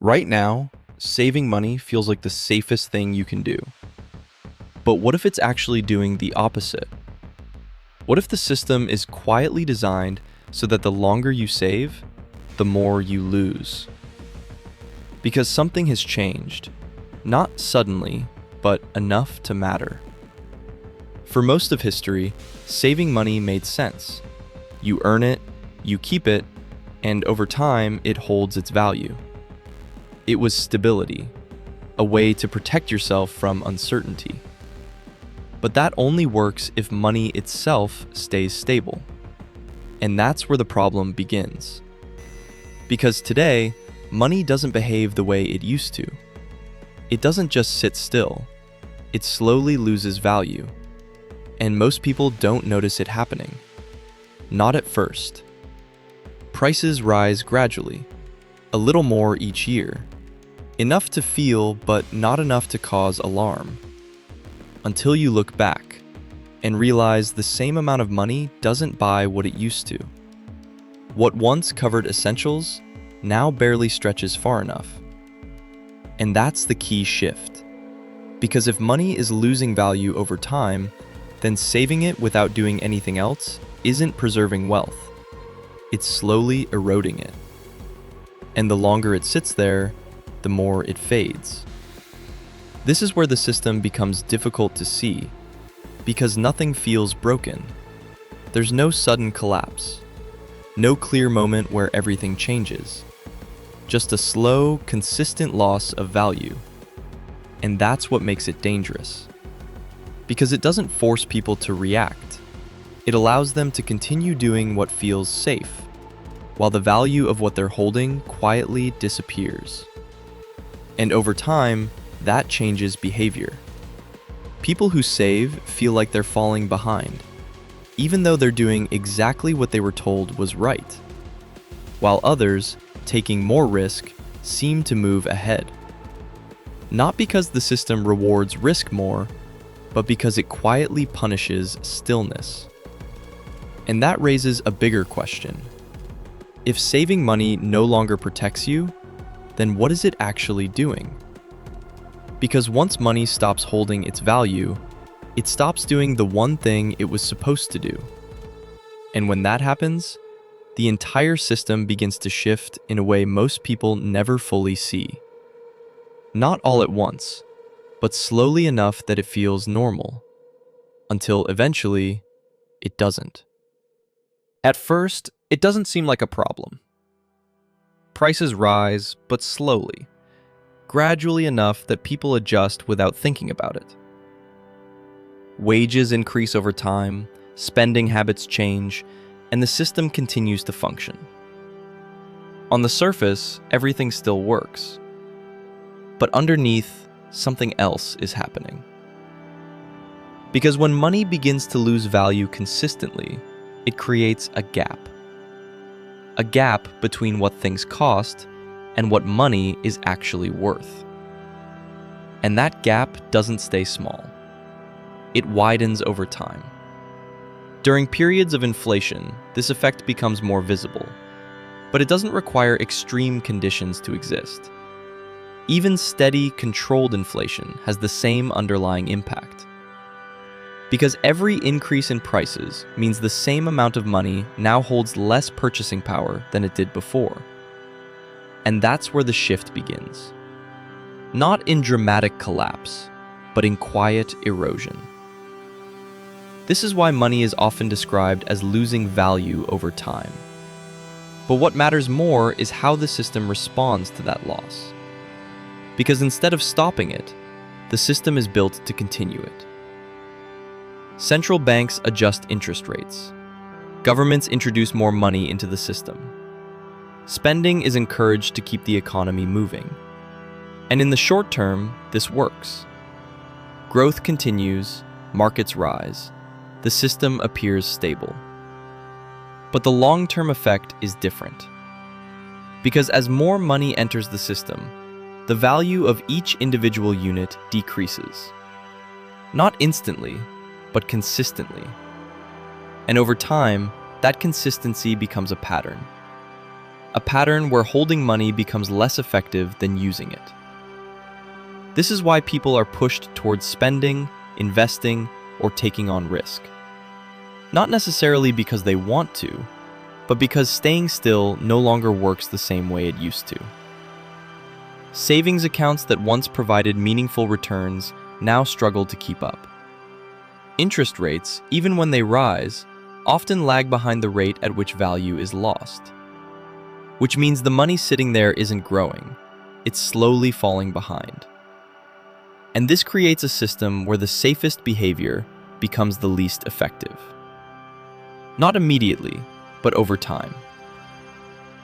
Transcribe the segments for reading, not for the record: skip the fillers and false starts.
Right now, saving money feels like the safest thing you can do. But what if it's actually doing the opposite? What if the system is quietly designed so that the longer you save, the more you lose? Because something has changed. Not suddenly, but enough to matter. For most of history, saving money made sense. You earn it, you keep it, and over time, it holds its value. It was stability, a way to protect yourself from uncertainty. But that only works if money itself stays stable. And that's where the problem begins. Because today, money doesn't behave the way it used to. It doesn't just sit still. It slowly loses value. And most people don't notice it happening. Not at first. Prices rise gradually, a little more each year. Enough to feel, but not enough to cause alarm. Until you look back and realize the same amount of money doesn't buy what it used to. What once covered essentials now barely stretches far enough. And that's the key shift. Because if money is losing value over time, then saving it without doing anything else isn't preserving wealth. It's slowly eroding it. And the longer it sits there, the more it fades. This is where the system becomes difficult to see, because nothing feels broken. There's no sudden collapse, no clear moment where everything changes, just a slow, consistent loss of value. And that's what makes it dangerous. Because it doesn't force people to react. It allows them to continue doing what feels safe, while the value of what they're holding quietly disappears. And over time, that changes behavior. People who save feel like they're falling behind, even though they're doing exactly what they were told was right. While others, taking more risk, seem to move ahead. Not because the system rewards risk more, but because it quietly punishes stillness. And that raises a bigger question. If saving money no longer protects you, then what is it actually doing? Because once money stops holding its value, it stops doing the one thing it was supposed to do. And when that happens, the entire system begins to shift in a way most people never fully see. Not all at once, but slowly enough that it feels normal, until eventually, it doesn't. At first, it doesn't seem like a problem. Prices rise, but slowly, gradually enough that people adjust without thinking about it. Wages increase over time, spending habits change, and the system continues to function. On the surface, everything still works. But underneath, something else is happening. Because when money begins to lose value consistently, it creates a gap. A gap between what things cost and what money is actually worth. And that gap doesn't stay small. It widens over time. During periods of inflation, this effect becomes more visible, but it doesn't require extreme conditions to exist. Even steady, controlled inflation has the same underlying impact. Because every increase in prices means the same amount of money now holds less purchasing power than it did before. And that's where the shift begins. Not in dramatic collapse, but in quiet erosion. This is why money is often described as losing value over time. But what matters more is how the system responds to that loss. Because instead of stopping it, the system is built to continue it. Central banks adjust interest rates. Governments introduce more money into the system. Spending is encouraged to keep the economy moving. And in the short term, this works. Growth continues, markets rise, the system appears stable. But the long-term effect is different. Because as more money enters the system, the value of each individual unit decreases. Not instantly, but consistently. And over time, that consistency becomes a pattern. a pattern where holding money becomes less effective than using it. This is why people are pushed towards spending, investing, or taking on risk. Not necessarily because they want to, but because staying still no longer works the same way it used to. Savings accounts that once provided meaningful returns now struggle to keep up. Interest rates, even when they rise, often lag behind the rate at which value is lost. Which means the money sitting there isn't growing, it's slowly falling behind. And this creates a system where the safest behavior becomes the least effective. Not immediately, but over time.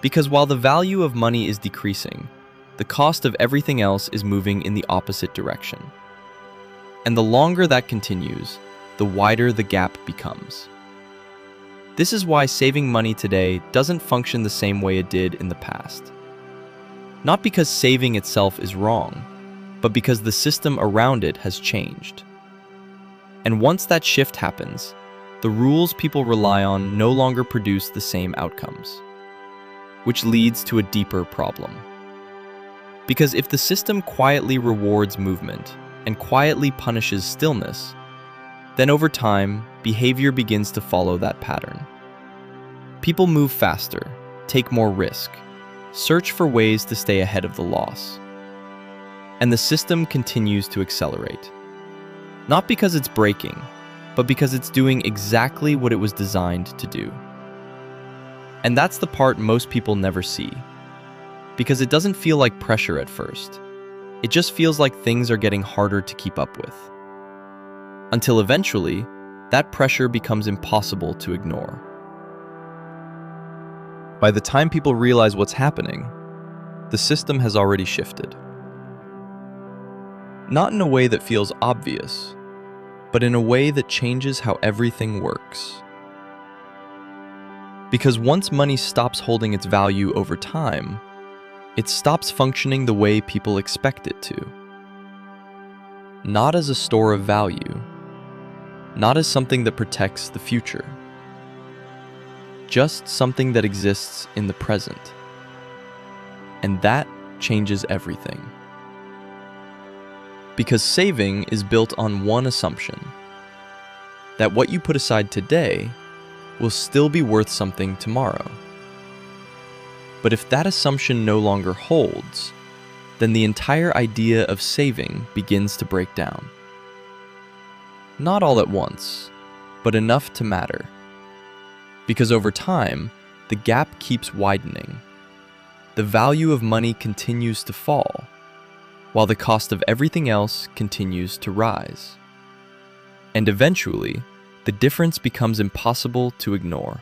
Because while the value of money is decreasing, the cost of everything else is moving in the opposite direction. And the longer that continues, the wider the gap becomes. This is why saving money today doesn't function the same way it did in the past. Not because saving itself is wrong, but because the system around it has changed. And once that shift happens, the rules people rely on no longer produce the same outcomes, which leads to a deeper problem. Because if the system quietly rewards movement and quietly punishes stillness, then over time, behavior begins to follow that pattern. People move faster, take more risk, search for ways to stay ahead of the loss. And the system continues to accelerate. Not because it's breaking, but because it's doing exactly what it was designed to do. And that's the part most people never see. Because it doesn't feel like pressure at first. It just feels like things are getting harder to keep up with. Until eventually, that pressure becomes impossible to ignore. By the time people realize what's happening, the system has already shifted. Not in a way that feels obvious, but in a way that changes how everything works. Because once money stops holding its value over time, it stops functioning the way people expect it to. Not as a store of value, not as something that protects the future. Just something that exists in the present. And that changes everything. Because saving is built on one assumption, that what you put aside today will still be worth something tomorrow. But if that assumption no longer holds, then the entire idea of saving begins to break down. Not all at once, but enough to matter. Because over time, the gap keeps widening. The value of money continues to fall, while the cost of everything else continues to rise. And eventually, the difference becomes impossible to ignore.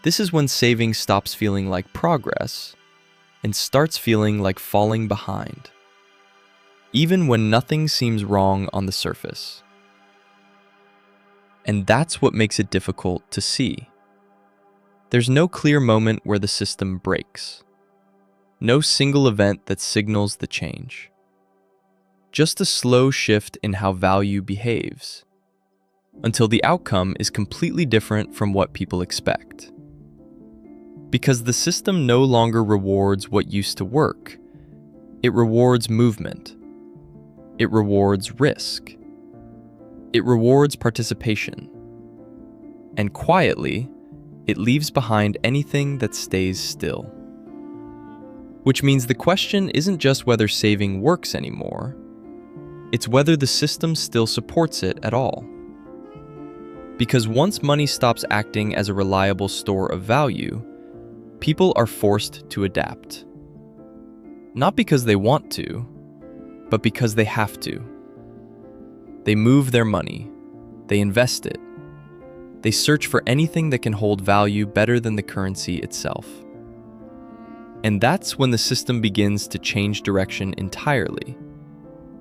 This is when saving stops feeling like progress and starts feeling like falling behind, even when nothing seems wrong on the surface. And that's what makes it difficult to see. There's no clear moment where the system breaks. No single event that signals the change. Just a slow shift in how value behaves, until the outcome is completely different from what people expect. Because the system no longer rewards what used to work. It rewards movement. It rewards risk. It rewards participation. And quietly, it leaves behind anything that stays still. Which means the question isn't just whether saving works anymore, it's whether the system still supports it at all. Because once money stops acting as a reliable store of value, people are forced to adapt. Not because they want to, but because they have to. They move their money, they invest it, they search for anything that can hold value better than the currency itself. And that's when the system begins to change direction entirely.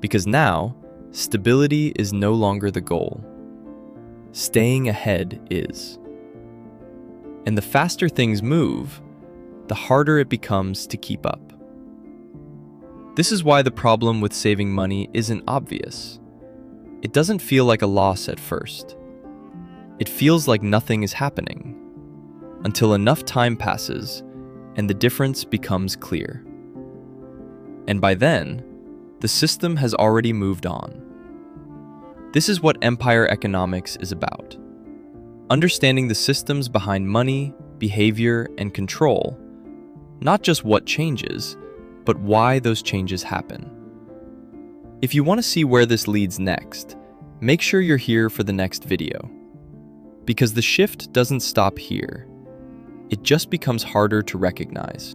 Because now, stability is no longer the goal. Staying ahead is. And the faster things move, the harder it becomes to keep up. This is why the problem with saving money isn't obvious. It doesn't feel like a loss at first. It feels like nothing is happening, until enough time passes and the difference becomes clear. And by then, the system has already moved on. This is what empire economics is about. Understanding the systems behind money, behavior, and control, not just what changes, but why those changes happen. If you want to see where this leads next, make sure you're here for the next video. Because the shift doesn't stop here. It just becomes harder to recognize.